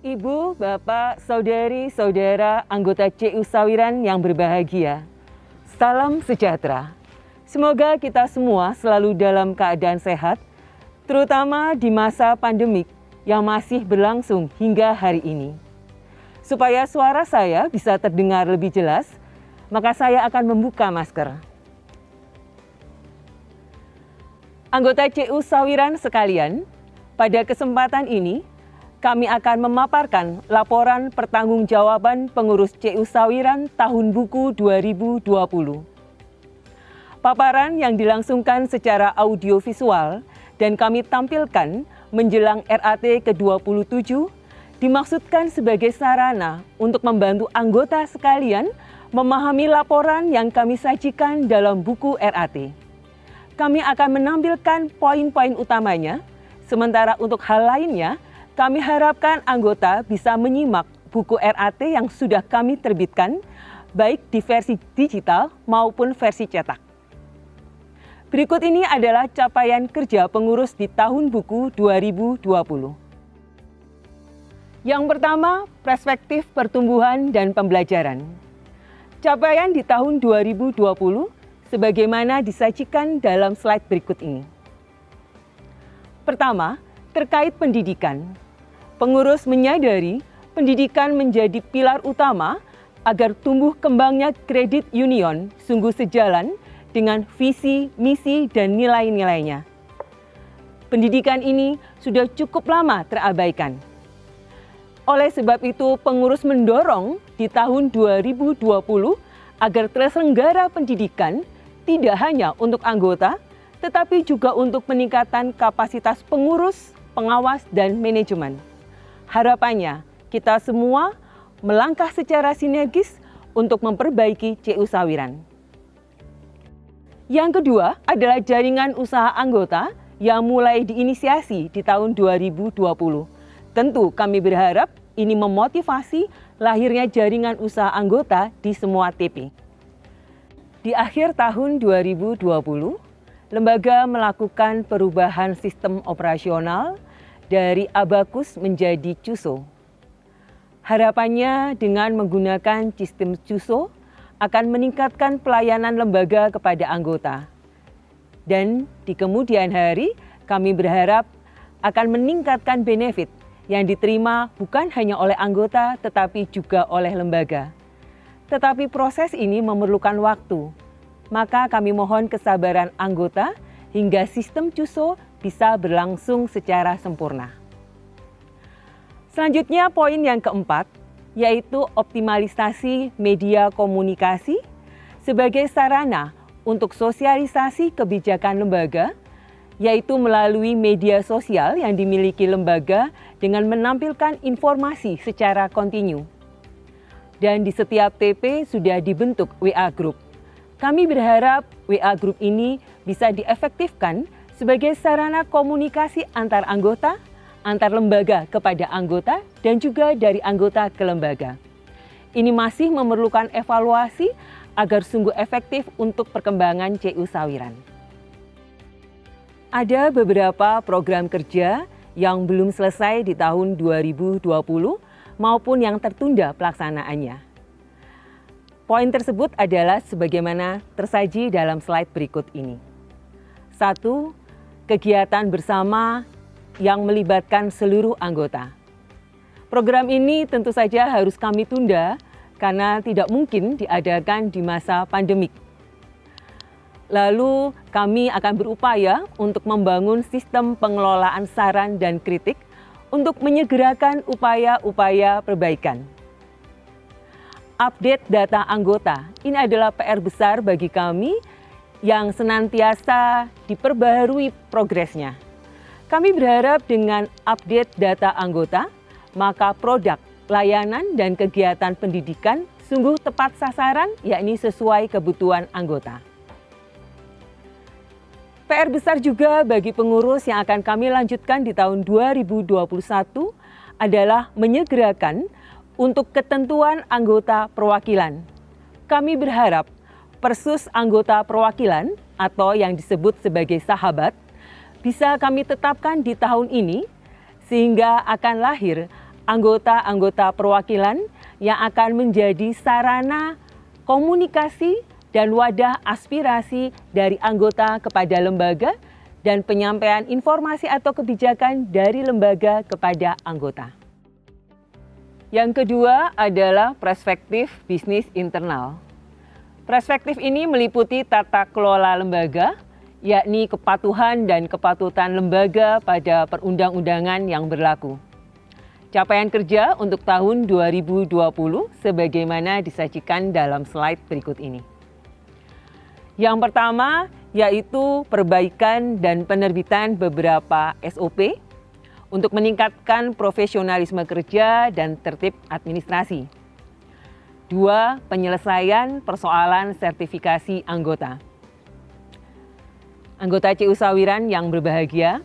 Ibu, Bapak, Saudari, Saudara, anggota CU Sawiran yang berbahagia. Salam sejahtera. Semoga kita semua selalu dalam keadaan sehat, terutama di masa pandemik yang masih berlangsung hingga hari ini. Supaya suara saya bisa terdengar lebih jelas, maka saya akan membuka masker. Anggota CU Sawiran sekalian, pada kesempatan ini, kami akan memaparkan laporan pertanggungjawaban pengurus CU Sawiran tahun buku 2020. Paparan yang dilangsungkan secara audiovisual dan kami tampilkan menjelang RAT ke-27 dimaksudkan sebagai sarana untuk membantu anggota sekalian memahami laporan yang kami sajikan dalam buku RAT. Kami akan menampilkan poin-poin utamanya, sementara untuk hal lainnya, kami harapkan anggota bisa menyimak buku RAT yang sudah kami terbitkan, baik di versi digital maupun versi cetak. Berikut ini adalah capaian kerja pengurus di tahun buku 2020. Yang pertama, perspektif pertumbuhan dan pembelajaran. Capaian di tahun 2020 sebagaimana disajikan dalam slide berikut ini. Pertama, terkait pendidikan. Pengurus menyadari pendidikan menjadi pilar utama agar tumbuh kembangnya kredit union sungguh sejalan dengan visi, misi, dan nilai-nilainya. Pendidikan ini sudah cukup lama terabaikan. Oleh sebab itu, pengurus mendorong di tahun 2020 agar terselenggara pendidikan tidak hanya untuk anggota, tetapi juga untuk peningkatan kapasitas pengurus, pengawas, dan manajemen. Harapannya, kita semua melangkah secara sinergis untuk memperbaiki CU Sawiran. Yang kedua adalah jaringan usaha anggota yang mulai diinisiasi di tahun 2020. Tentu kami berharap ini memotivasi lahirnya jaringan usaha anggota di semua TP. Di akhir tahun 2020, lembaga melakukan perubahan sistem operasional dari Abacus menjadi CUSO. Harapannya dengan menggunakan sistem CUSO akan meningkatkan pelayanan lembaga kepada anggota. Dan di kemudian hari kami berharap akan meningkatkan benefit yang diterima bukan hanya oleh anggota tetapi juga oleh lembaga. Tetapi proses ini memerlukan waktu, maka kami mohon kesabaran anggota hingga sistem CUSO bisa berlangsung secara sempurna. Selanjutnya poin yang keempat, yaitu optimalisasi media komunikasi sebagai sarana untuk sosialisasi kebijakan lembaga, yaitu melalui media sosial yang dimiliki lembaga dengan menampilkan informasi secara kontinu. Dan di setiap TP sudah dibentuk WA Group. Kami berharap WA Group ini bisa diefektifkan sebagai sarana komunikasi antar anggota, antar lembaga kepada anggota, dan juga dari anggota ke lembaga. Ini masih memerlukan evaluasi agar sungguh efektif untuk perkembangan CU Sawiran. Ada beberapa program kerja yang belum selesai di tahun 2020 maupun yang tertunda pelaksanaannya. Poin tersebut adalah sebagaimana tersaji dalam slide berikut ini. 1. Kegiatan bersama yang melibatkan seluruh anggota. Program ini tentu saja harus kami tunda karena tidak mungkin diadakan di masa pandemik. Lalu kami akan berupaya untuk membangun sistem pengelolaan saran dan kritik untuk menyegerakan upaya-upaya perbaikan. Update data anggota, ini adalah PR besar bagi kami yang senantiasa diperbaharui progresnya. Kami berharap dengan update data anggota, maka produk, layanan, dan kegiatan pendidikan sungguh tepat sasaran, yakni sesuai kebutuhan anggota. PR besar juga bagi pengurus yang akan kami lanjutkan di tahun 2021 adalah menyegerakan untuk ketentuan anggota perwakilan. Kami berharap Persus anggota perwakilan atau yang disebut sebagai sahabat bisa kami tetapkan di tahun ini sehingga akan lahir anggota-anggota perwakilan yang akan menjadi sarana komunikasi dan wadah aspirasi dari anggota kepada lembaga dan penyampaian informasi atau kebijakan dari lembaga kepada anggota. Yang kedua adalah perspektif bisnis internal. Perspektif ini meliputi tata kelola lembaga, yakni kepatuhan dan kepatutan lembaga pada perundang-undangan yang berlaku. Capaian kerja untuk tahun 2020 sebagaimana disajikan dalam slide berikut ini. Yang pertama yaitu perbaikan dan penerbitan beberapa SOP untuk meningkatkan profesionalisme kerja dan tertib administrasi. 2. Penyelesaian persoalan sertifikasi anggota. Anggota CU Sawiran yang berbahagia,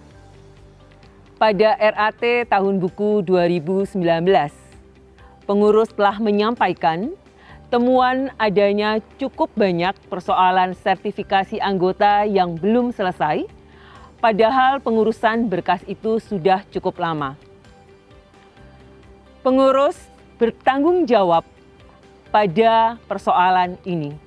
pada RAT tahun buku 2019, pengurus telah menyampaikan temuan adanya cukup banyak persoalan sertifikasi anggota yang belum selesai, padahal pengurusan berkas itu sudah cukup lama. Pengurus bertanggung jawab pada persoalan ini.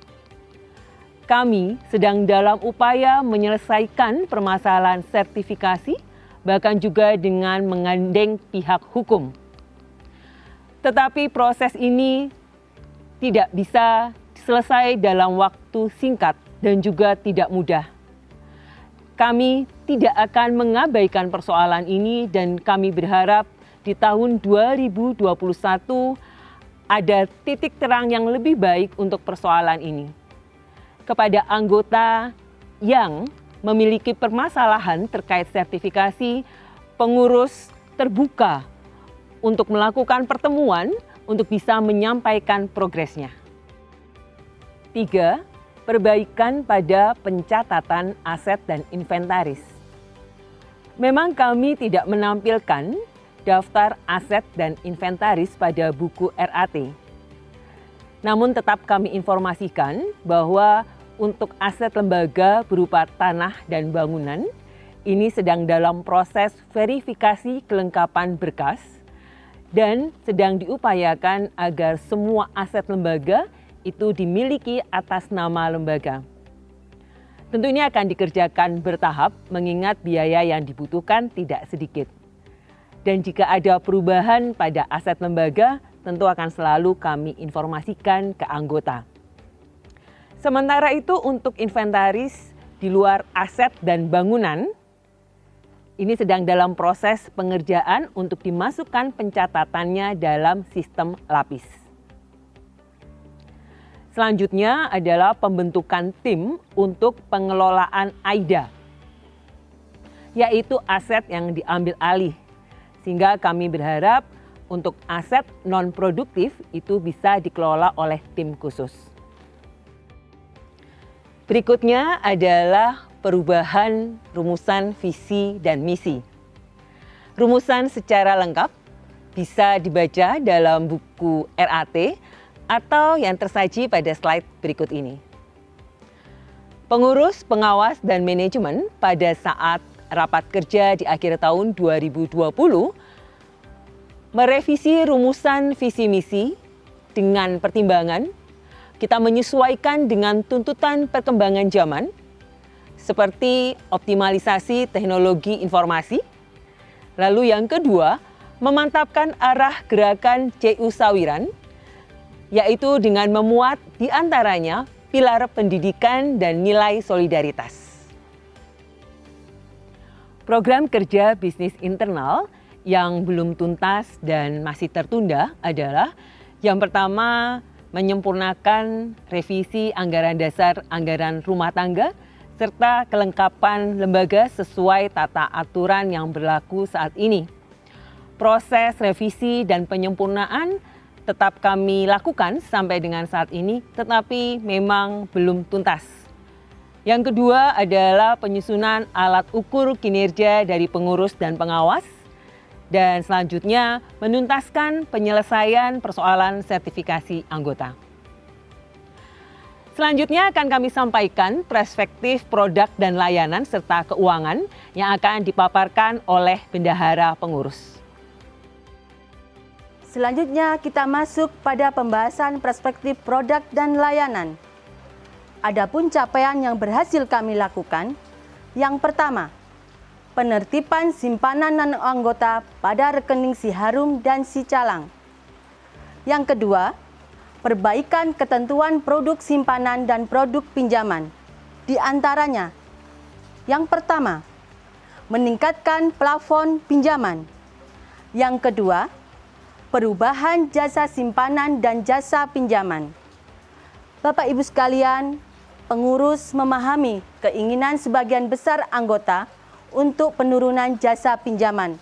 Kami sedang dalam upaya menyelesaikan permasalahan sertifikasi, bahkan juga dengan menggandeng pihak hukum. Tetapi proses ini tidak bisa selesai dalam waktu singkat dan juga tidak mudah. Kami tidak akan mengabaikan persoalan ini dan kami berharap di tahun 2021 ada titik terang yang lebih baik untuk persoalan ini. Kepada anggota yang memiliki permasalahan terkait sertifikasi, pengurus terbuka untuk melakukan pertemuan untuk bisa menyampaikan progresnya. 3. Perbaikan pada pencatatan aset dan inventaris. Memang kami tidak menampilkan daftar aset dan inventaris pada buku RAT. Namun tetap kami informasikan bahwa untuk aset lembaga berupa tanah dan bangunan, ini sedang dalam proses verifikasi kelengkapan berkas dan sedang diupayakan agar semua aset lembaga itu dimiliki atas nama lembaga. Tentu ini akan dikerjakan bertahap mengingat biaya yang dibutuhkan tidak sedikit. Dan jika ada perubahan pada aset lembaga, tentu akan selalu kami informasikan ke anggota. Sementara itu untuk inventaris di luar aset dan bangunan, ini sedang dalam proses pengerjaan untuk dimasukkan pencatatannya dalam sistem lapis. Selanjutnya adalah pembentukan tim untuk pengelolaan AIDA, yaitu aset yang diambil alih. Sehingga kami berharap untuk aset non-produktif itu bisa dikelola oleh tim khusus. Berikutnya adalah perubahan rumusan visi dan misi. Rumusan secara lengkap bisa dibaca dalam buku RAT atau yang tersaji pada slide berikut ini. Pengurus, pengawas, dan manajemen pada saat rapat kerja di akhir tahun 2020 merevisi rumusan visi misi dengan pertimbangan kita menyesuaikan dengan tuntutan perkembangan zaman seperti optimalisasi teknologi informasi. Lalu yang kedua, memantapkan arah gerakan CU Sawiran, yaitu dengan memuat di antaranya pilar pendidikan dan nilai solidaritas. Program kerja bisnis internal yang belum tuntas dan masih tertunda adalah yang pertama, menyempurnakan revisi anggaran dasar anggaran rumah tangga serta kelengkapan lembaga sesuai tata aturan yang berlaku saat ini. Proses revisi dan penyempurnaan tetap kami lakukan sampai dengan saat ini, tetapi memang belum tuntas. Yang kedua adalah penyusunan alat ukur kinerja dari pengurus dan pengawas. Dan selanjutnya menuntaskan penyelesaian persoalan sertifikasi anggota. Selanjutnya akan kami sampaikan perspektif produk dan layanan serta keuangan yang akan dipaparkan oleh bendahara pengurus. Selanjutnya kita masuk pada pembahasan perspektif produk dan layanan. Adapun capaian yang berhasil kami lakukan, yang pertama, penertiban simpanan non-anggota pada rekening Si Harum dan Si Calang. Yang kedua, perbaikan ketentuan produk simpanan dan produk pinjaman. Di antaranya, yang pertama, meningkatkan plafon pinjaman. Yang kedua, perubahan jasa simpanan dan jasa pinjaman. Bapak Ibu sekalian, pengurus memahami keinginan sebagian besar anggota untuk penurunan jasa pinjaman.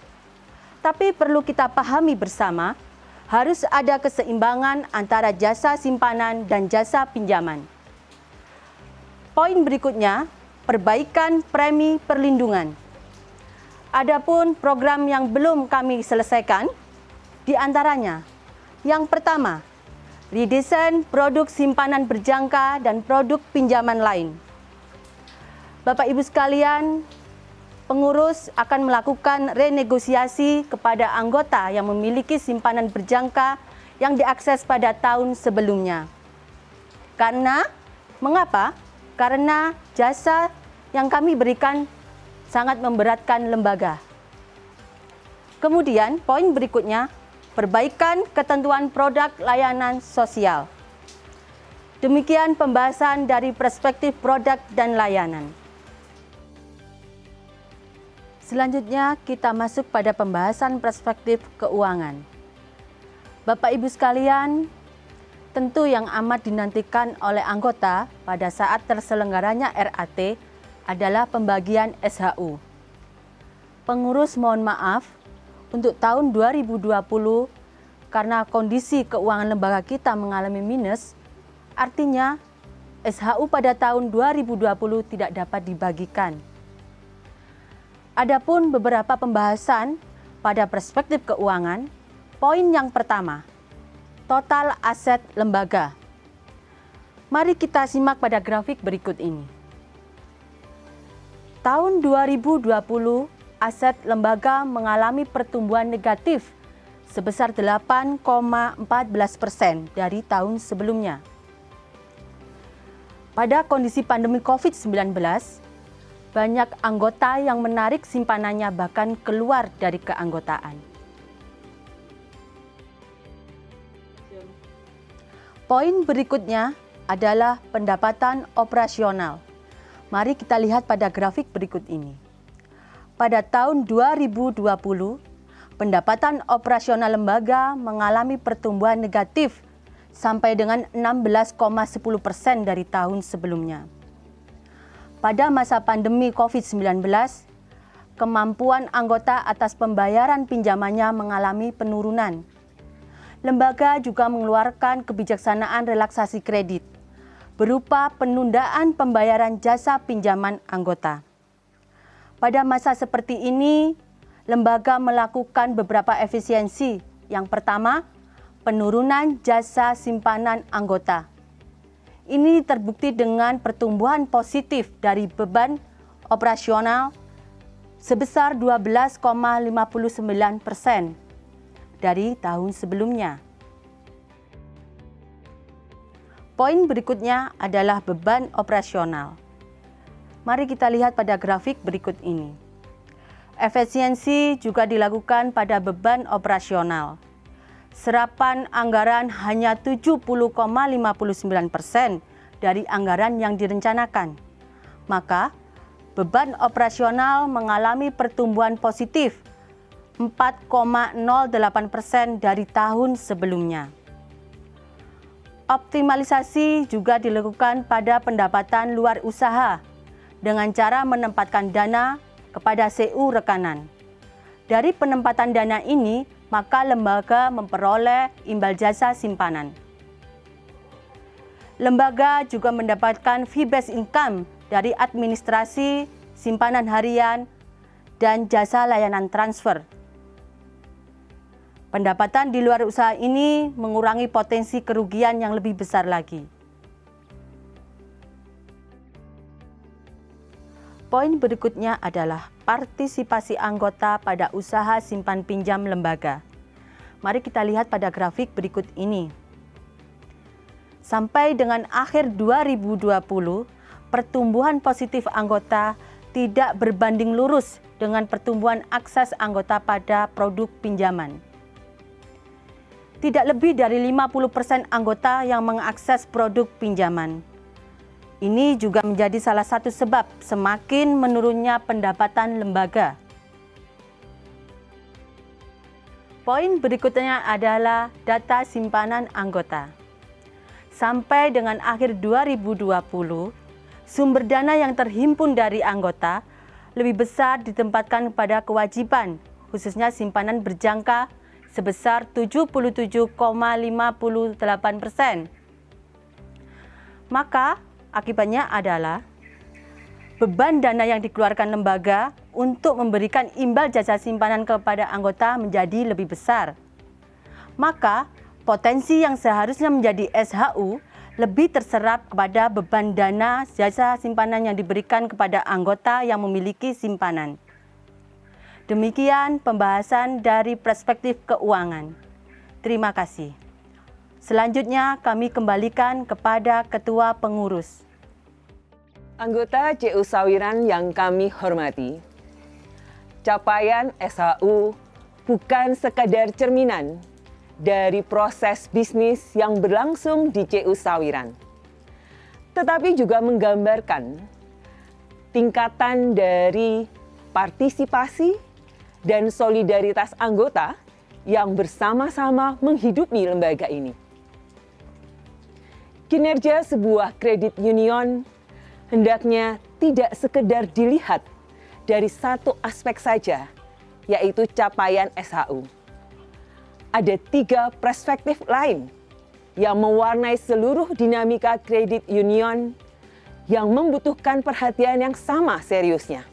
Tapi perlu kita pahami bersama, harus ada keseimbangan antara jasa simpanan dan jasa pinjaman. Poin berikutnya, perbaikan premi perlindungan. Adapun program yang belum kami selesaikan, di antaranya, yang pertama, redesain produk simpanan berjangka dan produk pinjaman lain. Bapak Ibu sekalian, pengurus akan melakukan renegosiasi kepada anggota yang memiliki simpanan berjangka yang diakses pada tahun sebelumnya. Mengapa? Karena jasa yang kami berikan sangat memberatkan lembaga. Kemudian, poin berikutnya, perbaikan ketentuan produk layanan sosial. Demikian pembahasan dari perspektif produk dan layanan. Selanjutnya kita masuk pada pembahasan perspektif keuangan. Bapak Ibu sekalian, tentu yang amat dinantikan oleh anggota pada saat terselenggaranya RAT adalah pembagian SHU. Pengurus mohon maaf, untuk tahun 2020, karena kondisi keuangan lembaga kita mengalami minus, artinya SHU pada tahun 2020 tidak dapat dibagikan. Adapun beberapa pembahasan pada perspektif keuangan, poin yang pertama, total aset lembaga. Mari kita simak pada grafik berikut ini. Tahun 2020, aset lembaga mengalami pertumbuhan negatif sebesar 8,14% dari tahun sebelumnya. Pada kondisi pandemi COVID-19, banyak anggota yang menarik simpanannya bahkan keluar dari keanggotaan. Poin berikutnya adalah pendapatan operasional. Mari kita lihat pada grafik berikut ini. Pada tahun 2020, pendapatan operasional lembaga mengalami pertumbuhan negatif sampai dengan 16,10% dari tahun sebelumnya. Pada masa pandemi COVID-19, kemampuan anggota atas pembayaran pinjamannya mengalami penurunan. Lembaga juga mengeluarkan kebijaksanaan relaksasi kredit berupa penundaan pembayaran jasa pinjaman anggota. Pada masa seperti ini, lembaga melakukan beberapa efisiensi. Yang pertama, penurunan jasa simpanan anggota. Ini terbukti dengan pertumbuhan positif dari beban operasional sebesar 12,59% dari tahun sebelumnya. Poin berikutnya adalah beban operasional. Mari kita lihat pada grafik berikut ini. Efisiensi juga dilakukan pada beban operasional. Serapan anggaran hanya 70,59% dari anggaran yang direncanakan. Maka, beban operasional mengalami pertumbuhan positif 4,08% dari tahun sebelumnya. Optimalisasi juga dilakukan pada pendapatan luar usaha dengan cara menempatkan dana kepada CU rekanan. Dari penempatan dana ini, maka lembaga memperoleh imbal jasa simpanan. Lembaga juga mendapatkan fee-based income dari administrasi, simpanan harian, dan jasa layanan transfer. Pendapatan di luar usaha ini mengurangi potensi kerugian yang lebih besar lagi. Poin berikutnya adalah partisipasi anggota pada usaha simpan pinjam lembaga. Mari kita lihat pada grafik berikut ini. Sampai dengan akhir 2020, pertumbuhan positif anggota tidak berbanding lurus dengan pertumbuhan akses anggota pada produk pinjaman. Tidak lebih dari 50% anggota yang mengakses produk pinjaman. Ini juga menjadi salah satu sebab semakin menurunnya pendapatan lembaga. Poin berikutnya adalah data simpanan anggota. Sampai dengan akhir 2020, sumber dana yang terhimpun dari anggota lebih besar ditempatkan pada kewajiban, khususnya simpanan berjangka sebesar 77,58%. Maka akibatnya adalah beban dana yang dikeluarkan lembaga untuk memberikan imbal jasa simpanan kepada anggota menjadi lebih besar. Maka potensi yang seharusnya menjadi SHU lebih terserap kepada beban dana jasa simpanan yang diberikan kepada anggota yang memiliki simpanan. Demikian pembahasan dari perspektif keuangan. Terima kasih. Selanjutnya kami kembalikan kepada Ketua Pengurus. Anggota CU Sawiran yang kami hormati, capaian SHU bukan sekadar cerminan dari proses bisnis yang berlangsung di CU Sawiran, tetapi juga menggambarkan tingkatan dari partisipasi dan solidaritas anggota yang bersama-sama menghidupi lembaga ini. Kinerja sebuah kredit union hendaknya tidak sekedar dilihat dari satu aspek saja, yaitu capaian SHU. Ada 3 perspektif lain yang mewarnai seluruh dinamika kredit union yang membutuhkan perhatian yang sama seriusnya.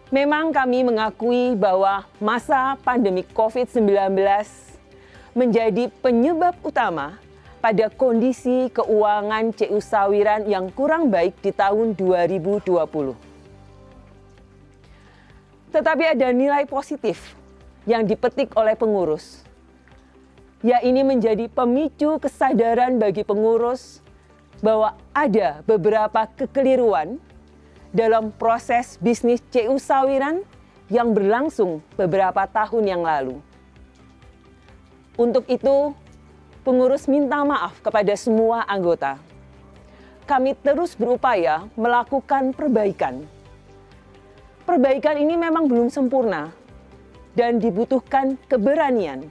Memang kami mengakui bahwa masa pandemi COVID-19 menjadi penyebab utama pada kondisi keuangan CU Sawiran yang kurang baik di tahun 2020. Tetapi ada nilai positif yang dipetik oleh pengurus. Ya, ini menjadi pemicu kesadaran bagi pengurus bahwa ada beberapa kekeliruan dalam proses bisnis CU Sawiran yang berlangsung beberapa tahun yang lalu. Untuk itu, pengurus minta maaf kepada semua anggota. Kami terus berupaya melakukan perbaikan. Perbaikan ini memang belum sempurna dan dibutuhkan keberanian,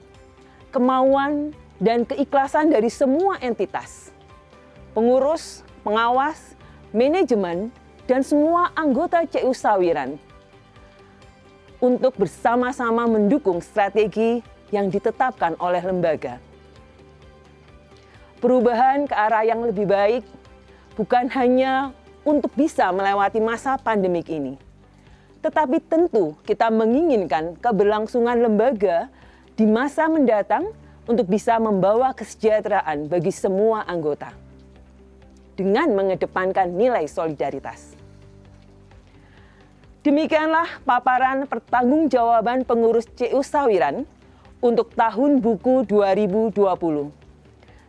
kemauan, dan keikhlasan dari semua entitas. Pengurus, pengawas, manajemen, dan semua anggota CU Sawiran untuk bersama-sama mendukung strategi yang ditetapkan oleh lembaga. Perubahan ke arah yang lebih baik bukan hanya untuk bisa melewati masa pandemik ini, tetapi tentu kita menginginkan keberlangsungan lembaga di masa mendatang untuk bisa membawa kesejahteraan bagi semua anggota dengan mengedepankan nilai solidaritas. Demikianlah paparan pertanggungjawaban pengurus CU Sawiran untuk tahun buku 2020.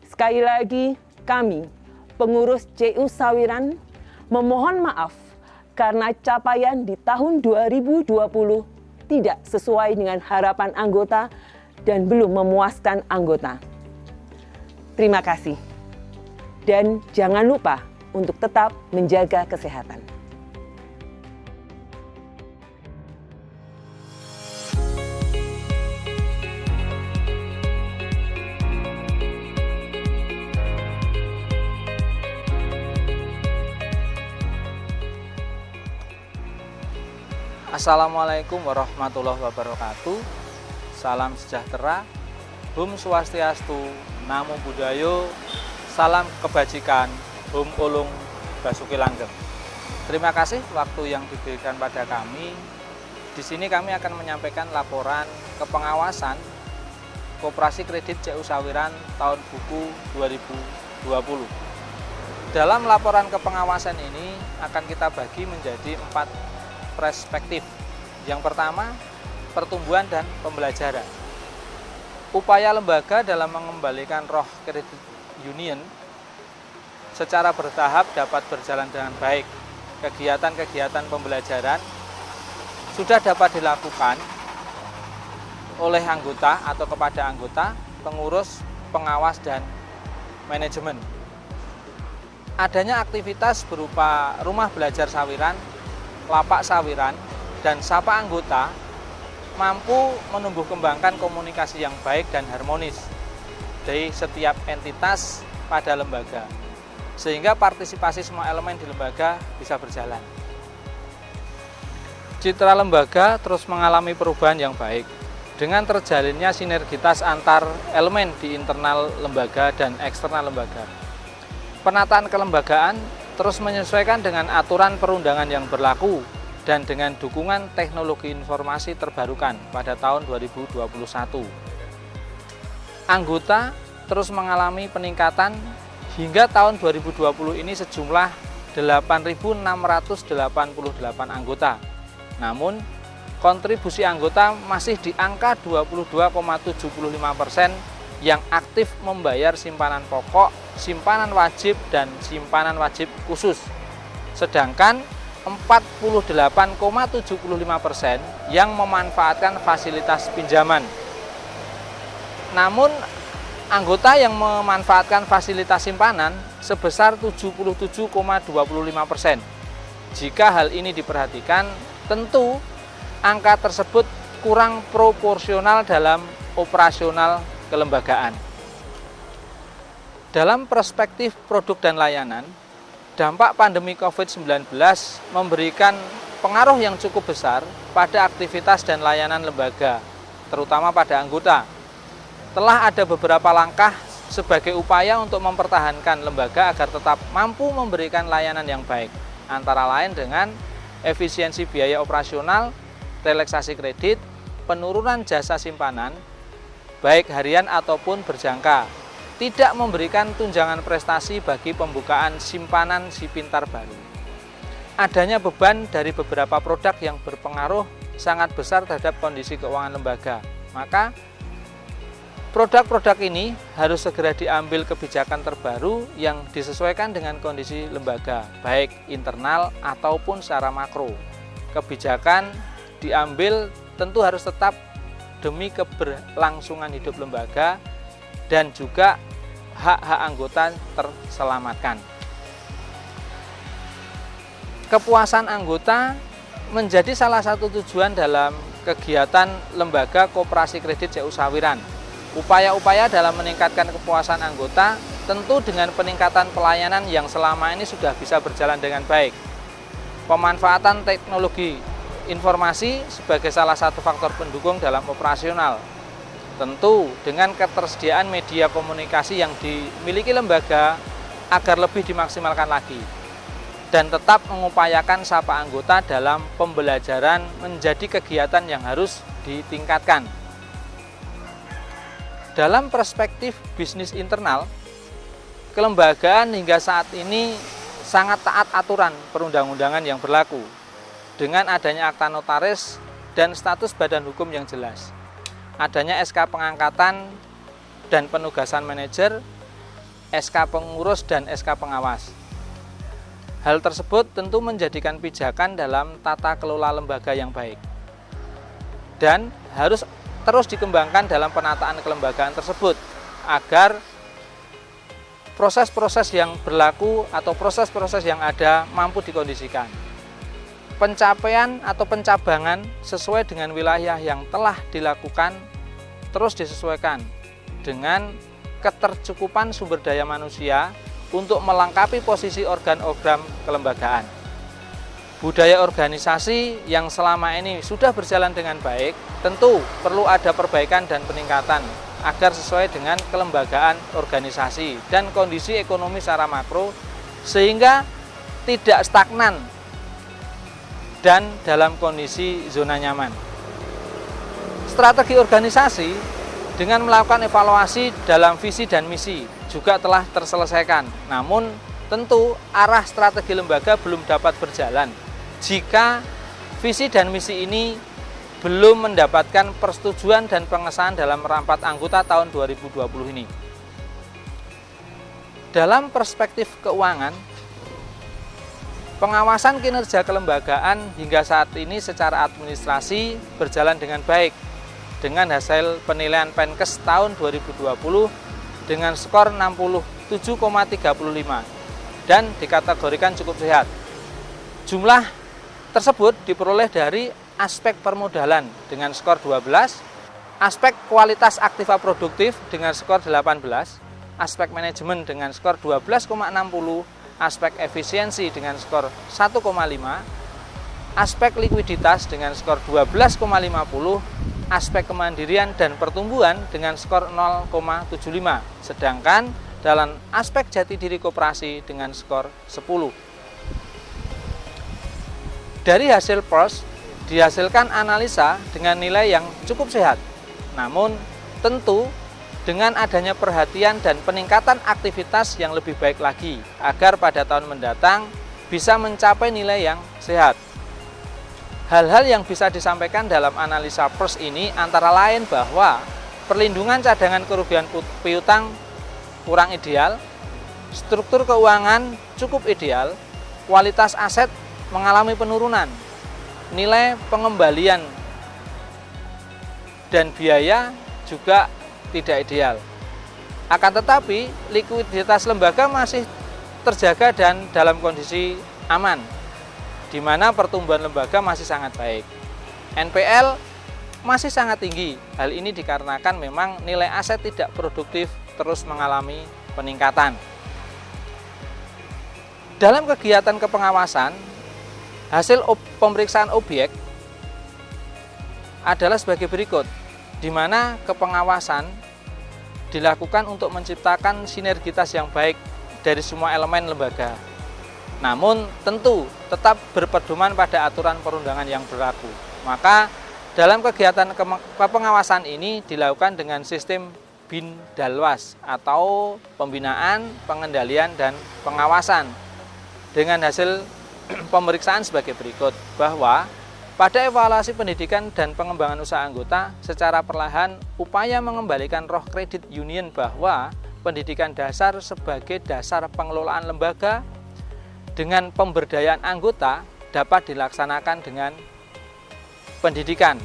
Sekali lagi, kami, pengurus CU Sawiran, memohon maaf karena capaian di tahun 2020 tidak sesuai dengan harapan anggota dan belum memuaskan anggota. Terima kasih. Dan jangan lupa untuk tetap menjaga kesehatan. Assalamualaikum warahmatullahi wabarakatuh. Salam sejahtera, Hum Swastiastu, Namo Buddhaya, salam kebajikan, Hum Ulung Basuki Langgeng. Terima kasih waktu yang diberikan pada kami. Di sini kami akan menyampaikan laporan kepengawasan Koperasi Kredit CU Sawiran tahun buku 2020. Dalam laporan kepengawasan ini akan kita bagi menjadi 4 perspektif. Yang pertama, pertumbuhan dan pembelajaran. upaya lembaga dalam mengembalikan roh kredit union secara bertahap dapat berjalan dengan baik. Kegiatan-kegiatan pembelajaran sudah dapat dilakukan oleh anggota atau kepada anggota, pengurus, pengawas, dan manajemen. Adanya aktivitas berupa rumah belajar sawiran, lapak sawiran, dan sapa anggota mampu menumbuh kembangkan komunikasi yang baik dan harmonis dari setiap entitas pada lembaga, sehingga partisipasi semua elemen di lembaga bisa berjalan. Citra lembaga terus mengalami perubahan yang baik dengan terjalinnya sinergitas antar elemen di internal lembaga dan eksternal lembaga. Penataan kelembagaan terus menyesuaikan dengan aturan perundangan yang berlaku dan dengan dukungan teknologi informasi terbarukan pada tahun 2021. Anggota terus mengalami peningkatan hingga tahun 2020 ini sejumlah 8.688 anggota. Namun, kontribusi anggota masih di angka 22,75% yang aktif membayar simpanan pokok, simpanan wajib, dan simpanan wajib khusus. Sedangkan 48,75% yang memanfaatkan fasilitas pinjaman. Namun, anggota yang memanfaatkan fasilitas simpanan sebesar 77,25%. Jika hal ini diperhatikan, tentu angka tersebut kurang proporsional dalam operasional kelembagaan. Dalam perspektif produk dan layanan, dampak pandemi COVID-19 memberikan pengaruh yang cukup besar pada aktivitas dan layanan lembaga, terutama pada anggota. Telah ada beberapa langkah sebagai upaya untuk mempertahankan lembaga agar tetap mampu memberikan layanan yang baik, antara lain dengan efisiensi biaya operasional, relaksasi kredit, penurunan jasa simpanan, baik harian ataupun berjangka, tidak memberikan tunjangan prestasi bagi pembukaan simpanan Si Pintar baru. Adanya beban dari beberapa produk yang berpengaruh sangat besar terhadap kondisi keuangan lembaga. Maka, produk-produk ini harus segera diambil kebijakan terbaru yang disesuaikan dengan kondisi lembaga, baik internal ataupun secara makro. Kebijakan diambil tentu harus tetap demi keberlangsungan hidup lembaga dan juga hak-hak anggota terselamatkan. Kepuasan anggota menjadi salah satu tujuan dalam kegiatan Lembaga Koperasi Kredit CU Sawiran. Upaya-upaya dalam meningkatkan kepuasan anggota tentu dengan peningkatan pelayanan yang selama ini sudah bisa berjalan dengan baik. Pemanfaatan teknologi informasi sebagai salah satu faktor pendukung dalam operasional. Tentu dengan ketersediaan media komunikasi yang dimiliki lembaga agar lebih dimaksimalkan lagi. Dan tetap mengupayakan sapa anggota dalam pembelajaran menjadi kegiatan yang harus ditingkatkan. Dalam perspektif bisnis internal, kelembagaan hingga saat ini sangat taat aturan perundang-undangan yang berlaku dengan adanya akta notaris dan status badan hukum yang jelas. Adanya SK pengangkatan dan penugasan manajer, SK pengurus, dan SK pengawas. Hal tersebut tentu menjadikan pijakan dalam tata kelola lembaga yang baik. Dan harus terus dikembangkan dalam penataan kelembagaan tersebut agar proses-proses yang berlaku atau proses-proses yang ada mampu dikondisikan. Pencapaian atau pencabangan sesuai dengan wilayah yang telah dilakukan terus disesuaikan dengan ketercukupan sumber daya manusia untuk melengkapi posisi organ-organ kelembagaan. Budaya organisasi yang selama ini sudah berjalan dengan baik tentu perlu ada perbaikan dan peningkatan agar sesuai dengan kelembagaan organisasi dan kondisi ekonomi secara makro sehingga tidak stagnan dan dalam kondisi zona nyaman. Strategi organisasi dengan melakukan evaluasi dalam visi dan misi juga telah terselesaikan. Namun tentu arah strategi lembaga belum dapat berjalan jika visi dan misi ini belum mendapatkan persetujuan dan pengesahan dalam rapat anggota tahun 2020 ini. Dalam perspektif keuangan, pengawasan kinerja kelembagaan hingga saat ini secara administrasi berjalan dengan baik dengan hasil penilaian Penkes tahun 2020 dengan skor 67,35 dan dikategorikan cukup sehat. Jumlah tersebut diperoleh dari aspek permodalan dengan skor 12, aspek kualitas aktiva produktif dengan skor 18, aspek manajemen dengan skor 12,60, aspek efisiensi dengan skor 1,5, aspek likuiditas dengan skor 12,50, aspek kemandirian dan pertumbuhan dengan skor 0,75, sedangkan dalam aspek jati diri koperasi dengan skor 10. Dari hasil PROS dihasilkan analisa dengan nilai yang cukup sehat. Namun tentu dengan adanya perhatian dan peningkatan aktivitas yang lebih baik lagi agar pada tahun mendatang bisa mencapai nilai yang sehat. Hal-hal yang bisa disampaikan dalam analisa PROS ini antara lain bahwa perlindungan cadangan kerugian piutang kurang ideal, struktur keuangan cukup ideal, kualitas aset mengalami penurunan, nilai pengembalian dan biaya juga tidak ideal. Akan tetapi, likuiditas lembaga masih terjaga dan dalam kondisi aman, di mana pertumbuhan lembaga masih sangat baik. NPL masih sangat tinggi. Hal ini dikarenakan memang nilai aset tidak produktif terus mengalami peningkatan. Dalam kegiatan kepengawasan, hasil pemeriksaan objek adalah sebagai berikut, di mana kepengawasan dilakukan untuk menciptakan sinergitas yang baik dari semua elemen lembaga. Namun tentu tetap berpedoman pada aturan perundangan yang berlaku. Maka dalam kegiatan kepengawasan ini dilakukan dengan sistem BIN-DALWAS atau pembinaan, pengendalian, dan pengawasan. Dengan hasil pemeriksaan sebagai berikut, bahwa pada evaluasi pendidikan dan pengembangan usaha anggota, secara perlahan upaya mengembalikan roh kredit union bahwa pendidikan dasar sebagai dasar pengelolaan lembaga dengan pemberdayaan anggota dapat dilaksanakan dengan pendidikan.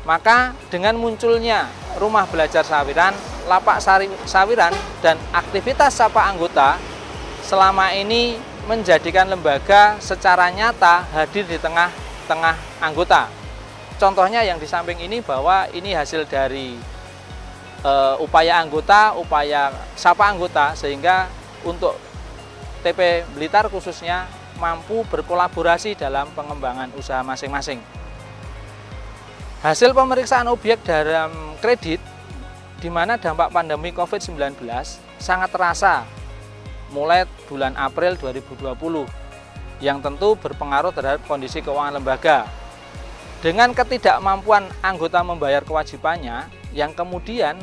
Maka dengan munculnya rumah belajar sawiran, lapak sawiran, dan aktivitas sapa anggota selama ini menjadikan lembaga secara nyata hadir di tengah-tengah anggota. Contohnya yang di samping ini bahwa ini hasil dari upaya anggota, upaya sapa anggota, sehingga untuk TP Blitar khususnya mampu berkolaborasi dalam pengembangan usaha masing-masing. Hasil pemeriksaan objek dalam kredit di mana dampak pandemi COVID-19 sangat terasa mulai bulan April 2020 yang tentu berpengaruh terhadap kondisi keuangan lembaga. Dengan ketidakmampuan anggota membayar kewajibannya yang kemudian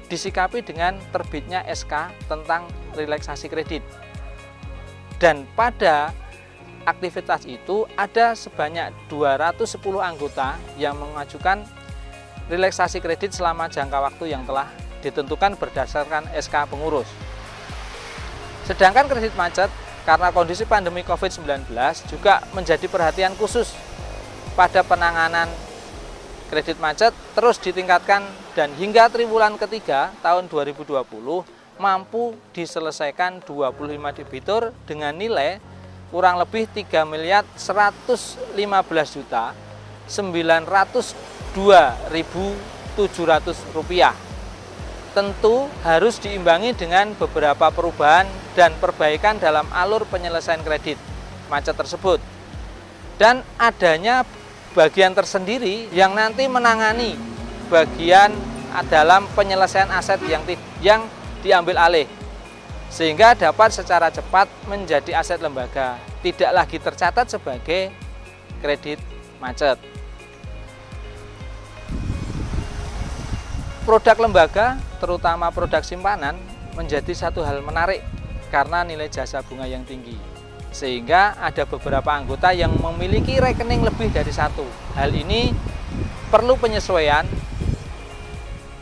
disikapi dengan terbitnya SK tentang relaksasi kredit. Dan pada aktivitas itu ada sebanyak 210 anggota yang mengajukan relaksasi kredit selama jangka waktu yang telah ditentukan berdasarkan SK pengurus. Sedangkan kredit macet karena kondisi pandemi COVID-19 juga menjadi perhatian khusus pada penanganan kredit macet terus ditingkatkan dan hingga triwulan ketiga tahun 2020 mampu diselesaikan 25 debitur dengan nilai kurang lebih 3.115.902.700 rupiah. Tentu harus diimbangi dengan beberapa perubahan dan perbaikan dalam alur penyelesaian kredit macet tersebut. Dan adanya bagian tersendiri yang nanti menangani bagian dalam penyelesaian aset yang diambil alih, sehingga dapat secara cepat menjadi aset lembaga, tidak lagi tercatat sebagai kredit macet. Produk lembaga, terutama produk simpanan, menjadi satu hal menarik karena nilai jasa bunga yang tinggi. Sehingga ada beberapa anggota yang memiliki rekening lebih dari satu. Hal ini perlu penyesuaian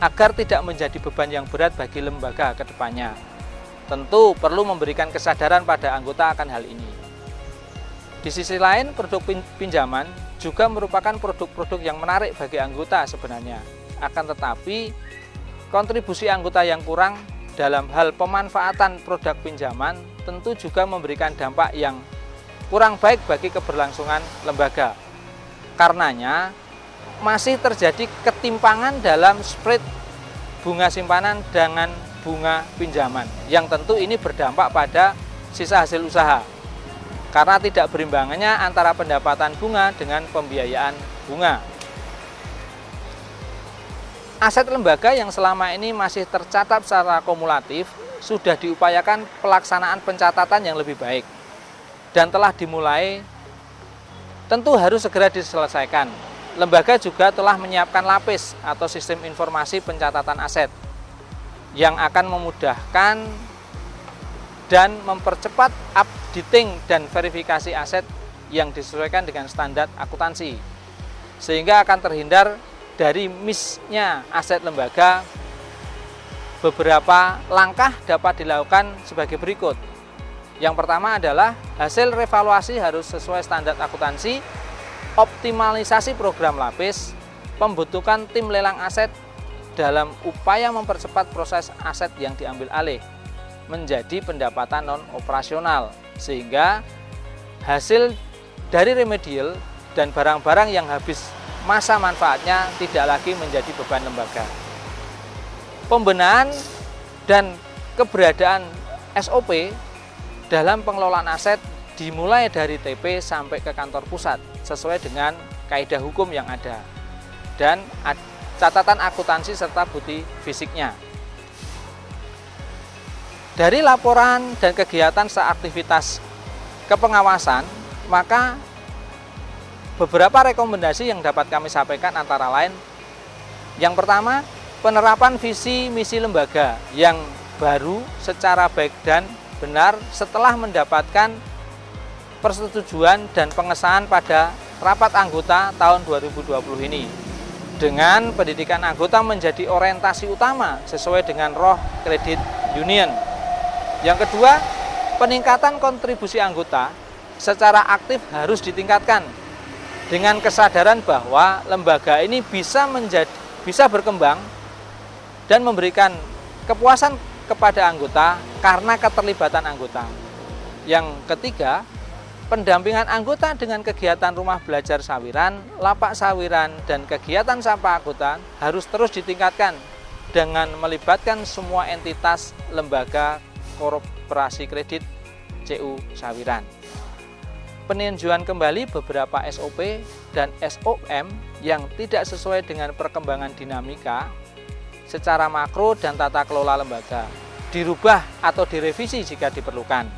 agar tidak menjadi beban yang berat bagi lembaga ke depannya. Tentu perlu memberikan kesadaran pada anggota akan hal ini. Di sisi lain, produk pinjaman juga merupakan produk-produk yang menarik bagi anggota sebenarnya. Akan tetapi, kontribusi anggota yang kurang dalam hal pemanfaatan produk pinjaman tentu juga memberikan dampak yang kurang baik bagi keberlangsungan lembaga. Karenanya, masih terjadi ketimpangan dalam spread bunga simpanan dengan bunga pinjaman, yang tentu ini berdampak pada sisa hasil usaha. Karena tidak berimbangannya antara pendapatan bunga dengan pembiayaan bunga. Aset lembaga yang selama ini masih tercatat secara kumulatif sudah diupayakan pelaksanaan pencatatan yang lebih baik dan telah dimulai, tentu harus segera diselesaikan. Lembaga juga telah menyiapkan lapis atau sistem informasi pencatatan aset yang akan memudahkan dan mempercepat updating dan verifikasi aset yang disesuaikan dengan standar akuntansi, sehingga akan terhindar dari miss-nya aset lembaga. Beberapa langkah dapat dilakukan sebagai berikut. Yang pertama adalah hasil revaluasi harus sesuai standar akuntansi, optimalisasi program lapis, pembentukan tim lelang aset dalam upaya mempercepat proses aset yang diambil alih menjadi pendapatan non-operasional, sehingga hasil dari remedial dan barang-barang yang habis masa manfaatnya tidak lagi menjadi beban lembaga. Pembenahan dan keberadaan SOP dalam pengelolaan aset dimulai dari TP sampai ke kantor pusat sesuai dengan kaidah hukum yang ada dan catatan akuntansi serta bukti fisiknya. Dari laporan dan kegiatan seaktivitas kepengawasan, maka beberapa rekomendasi yang dapat kami sampaikan antara lain, yang pertama, penerapan visi misi lembaga yang baru secara baik dan benar setelah mendapatkan persetujuan dan pengesahan pada rapat anggota tahun 2020 ini. Dengan pendidikan anggota menjadi orientasi utama sesuai dengan roh kredit union. Yang kedua, peningkatan kontribusi anggota secara aktif harus ditingkatkan dengan kesadaran bahwa lembaga ini bisa berkembang dan memberikan kepuasan kepada anggota karena keterlibatan anggota. Yang ketiga, pendampingan anggota dengan kegiatan rumah belajar sawiran, lapak sawiran, dan kegiatan sapa anggota harus terus ditingkatkan dengan melibatkan semua entitas lembaga Koperasi Kredit CU Sawiran. Peninjauan kembali beberapa SOP dan SOM yang tidak sesuai dengan perkembangan dinamika secara makro dan tata kelola lembaga, dirubah atau direvisi jika diperlukan.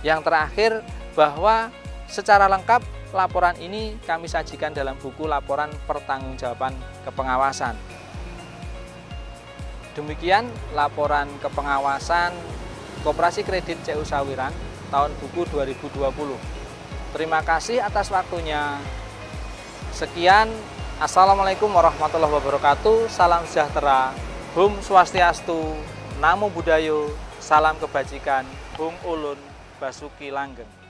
Yang terakhir, bahwa secara lengkap laporan ini kami sajikan dalam buku laporan pertanggungjawaban kepengawasan. Demikian laporan kepengawasan Koperasi Kredit CU Sawiran tahun buku 2020. Terima kasih atas waktunya. Sekian, Assalamualaikum warahmatullahi wabarakatuh. Salam sejahtera, Hum Swastiastu, Namo Buddhayo, salam kebajikan, Hung Ulun Basuki Langgeng.